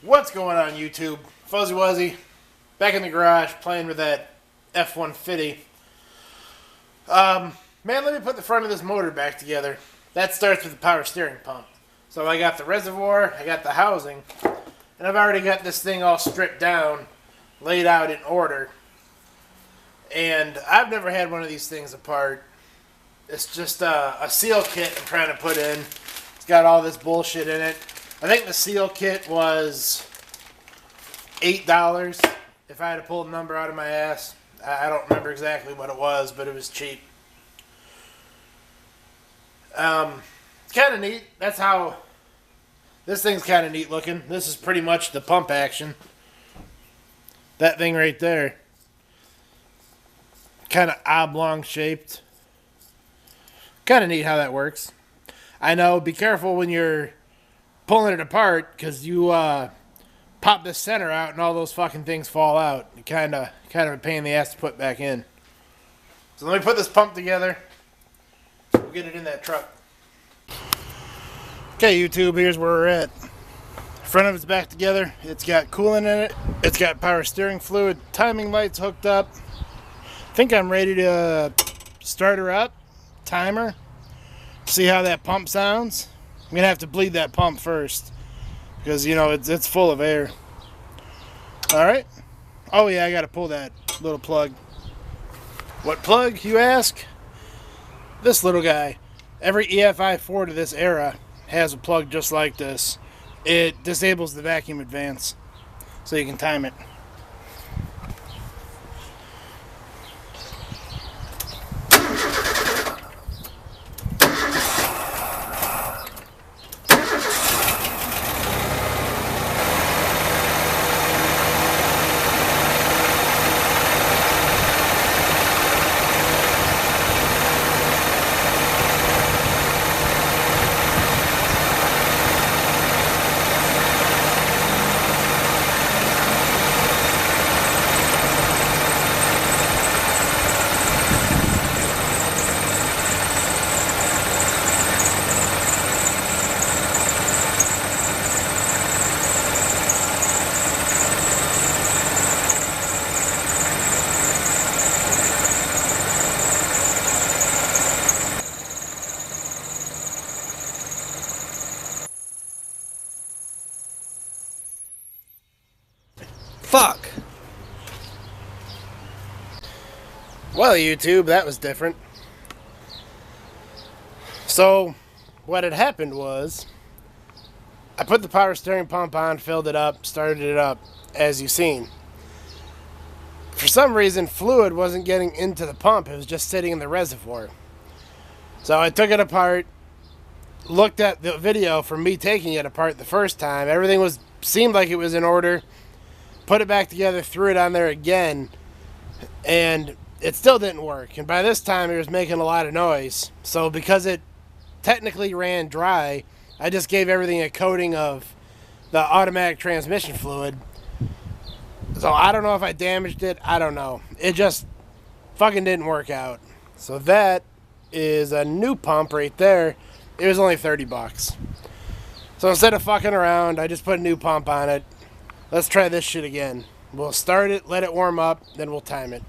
What's going on, YouTube? Fuzzy Wuzzy, back in the garage playing with that F150. Man, let me put the front of this motor back together. That starts with the power steering pump. So I got the reservoir, I got the housing, and I've already got this thing all stripped down, laid out in order. And I've never had one of these things apart. It's just a seal kit I'm trying to put in. It's got all this bullshit in it. I think the seal kit was $8 if I had to pull the number out of my ass. I don't remember exactly what it was, but it was cheap. It's kind of neat. That's how this thing's kind of neat looking. This is pretty much the pump action. That thing right there, kind of oblong shaped. Kind of neat how that works. I know, be careful when you're pulling it apart, because you pop the center out and all those fucking things fall out. Kind of a pain in the ass to put back in. So let me put this pump together. We'll get it in that truck. Okay, YouTube, here's where we're at. Front of it's back together. It's got coolant in it. It's got power steering fluid. Timing lights hooked up. I think I'm ready to start her up. Timer. See how that pump sounds. I'm going to have to bleed that pump first, because, you know, it's full of air. Alright. Oh, yeah, I got to pull that little plug. What plug, you ask? This little guy. Every EFI Ford of this era has a plug just like this. It disables the vacuum advance, so you can time it. Fuck! Well, YouTube, that was different. So, what had happened was, I put the power steering pump on, filled it up, started it up, as you've seen. For some reason, fluid wasn't getting into the pump, it was just sitting in the reservoir. So I took it apart, looked at the video from me taking it apart the first time, everything seemed like it was in order. Put it back together, threw it on there again, and it still didn't work. And by this time, it was making a lot of noise. So because it technically ran dry, I just gave everything a coating of the automatic transmission fluid. So I don't know if I damaged it. I don't know. It just fucking didn't work out. So that is a new pump right there. It was only 30 bucks. So instead of fucking around, I just put a new pump on it. Let's try this shit again. We'll start it, let it warm up, then we'll time it.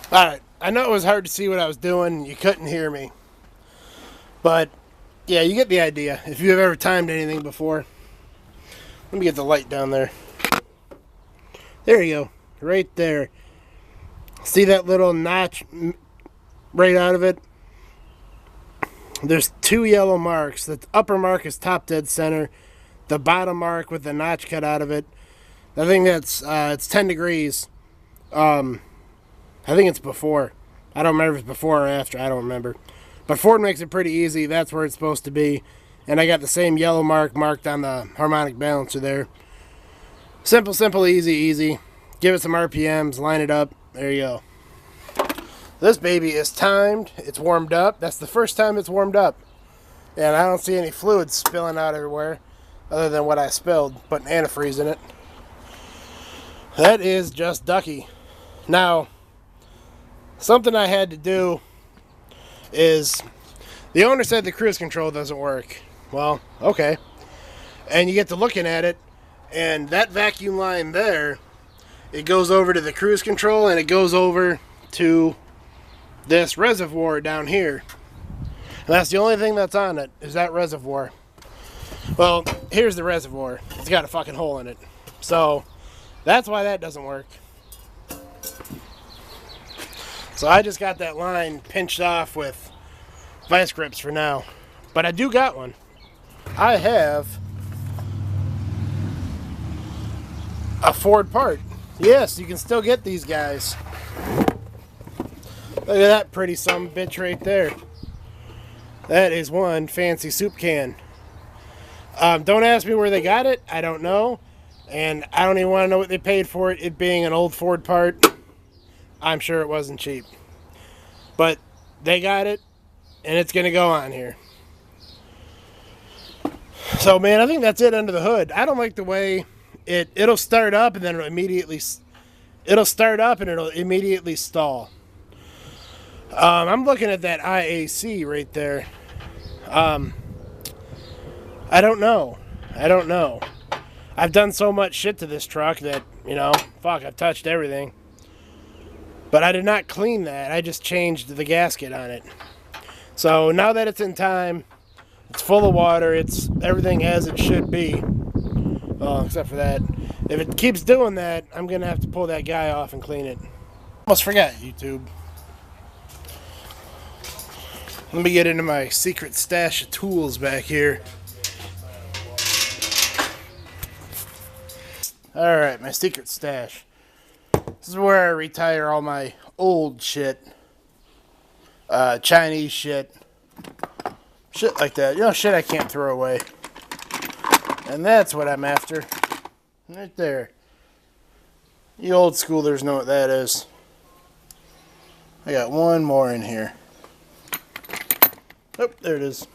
Alright, I know it was hard to see what I was doing. You couldn't hear me. But, yeah, you get the idea. If you have ever timed anything before. Let me get the light down there. There you go. Right there. See that little notch right out of it? There's two yellow marks. The upper mark is top dead center. The bottom mark with the notch cut out of it. I think that's it's 10 degrees. I think it's before. I don't remember if it's before or after. I don't remember. But Ford makes it pretty easy. That's where it's supposed to be. And I got the same yellow mark marked on the harmonic balancer there. Simple, simple, easy, easy. Give it some RPMs, line it up. There you go. This baby is timed. It's warmed up. That's the first time it's warmed up. And I don't see any fluids spilling out everywhere other than what I spilled, putting antifreeze in it. That is just ducky. Now, something I had to do is, the owner said the cruise control doesn't work. Well, okay. And you get to looking at it, and that vacuum line there, it goes over to the cruise control, and it goes over to this reservoir down here. And that's the only thing that's on it, is that reservoir. Well, here's the reservoir. It's got a fucking hole in it. So, that's why that doesn't work. So I just got that line pinched off with vice grips for now. But I do got one. I have a Ford part. Yes, you can still get these guys. Look at that pretty sumbitch right there. That is one fancy soup can. Don't ask me where they got it. I don't know. And I don't even want to know what they paid for it. It being an old Ford part, I'm sure it wasn't cheap. But they got it, and it's going to go on here. So, man, I think that's it under the hood. I don't like the way it'll start up, and then it'll start up, and it'll immediately stall. I'm looking at that IAC right there. I don't know. I've done so much shit to this truck that, fuck, I've touched everything. But I did not clean that. I just changed the gasket on it. So now that it's in time, it's full of water, it's everything as it should be. Well, except for that. If it keeps doing that, I'm going to have to pull that guy off and clean it. Almost forgot, YouTube. Let me get into my secret stash of tools back here. Alright, my secret stash. This is where I retire all my old shit. Chinese shit. Shit like that. Shit I can't throw away. And that's what I'm after. Right there. You old schoolers know what that is. I got one more in here. Oh, there it is.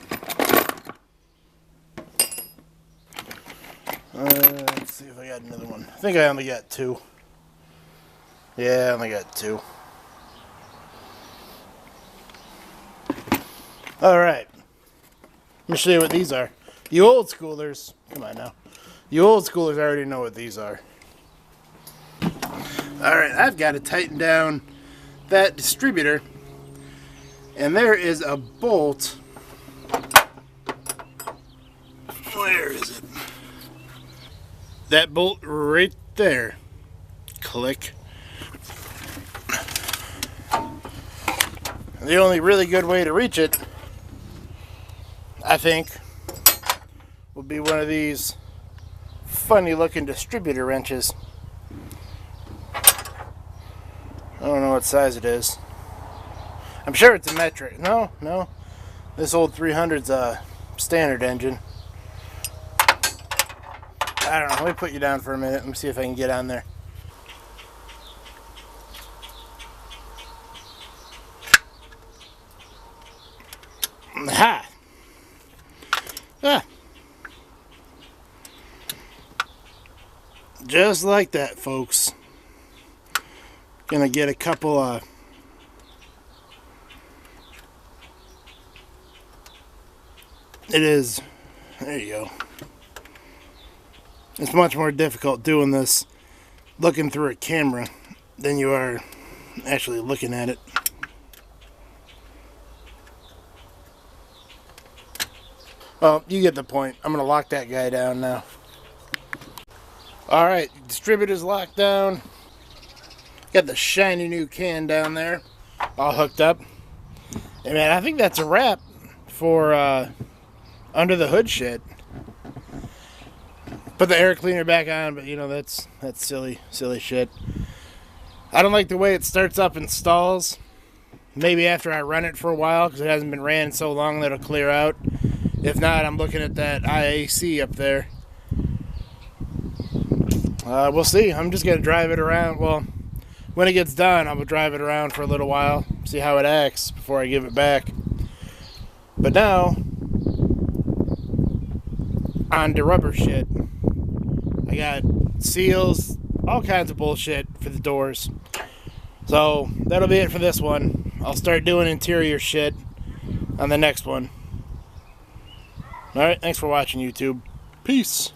Let's see if I got another one. I think I only got two. Yeah, I only got two. Alright. Let me show you what these are. You old schoolers, come on now. You old schoolers already know what these are. Alright, I've got to tighten down that distributor. And there is a bolt. Where is it? That bolt right there. Click. The only really good way to reach it, I think, would be one of these funny looking distributor wrenches. I don't know what size it is. I'm sure it's a metric. No. This old 300's a standard engine. I don't know. Let me put you down for a minute. Let me see if I can get on there. Ha! Ah. Just like that, folks. Gonna get a couple of it is, there you go. It's much more difficult doing this looking through a camera than you are actually looking at it. Well, you get the point. I'm going to lock that guy down now. Alright, distributor's locked down. Got the shiny new can down there, all hooked up. And man, I think that's a wrap for under the hood shit. Put the air cleaner back on, but that's silly shit. I don't like the way it starts up and stalls. Maybe after I run it for a while, because it hasn't been ran so long that it'll clear out. If not, I'm looking at that IAC up there. We'll see. I'm just going to drive it around. Well, when it gets done, I will drive it around for a little while, see how it acts before I give it back. But now, on the rubber shit. I got seals, all kinds of bullshit for the doors. So, that'll be it for this one. I'll start doing interior shit on the next one. Alright, thanks for watching, YouTube. Peace.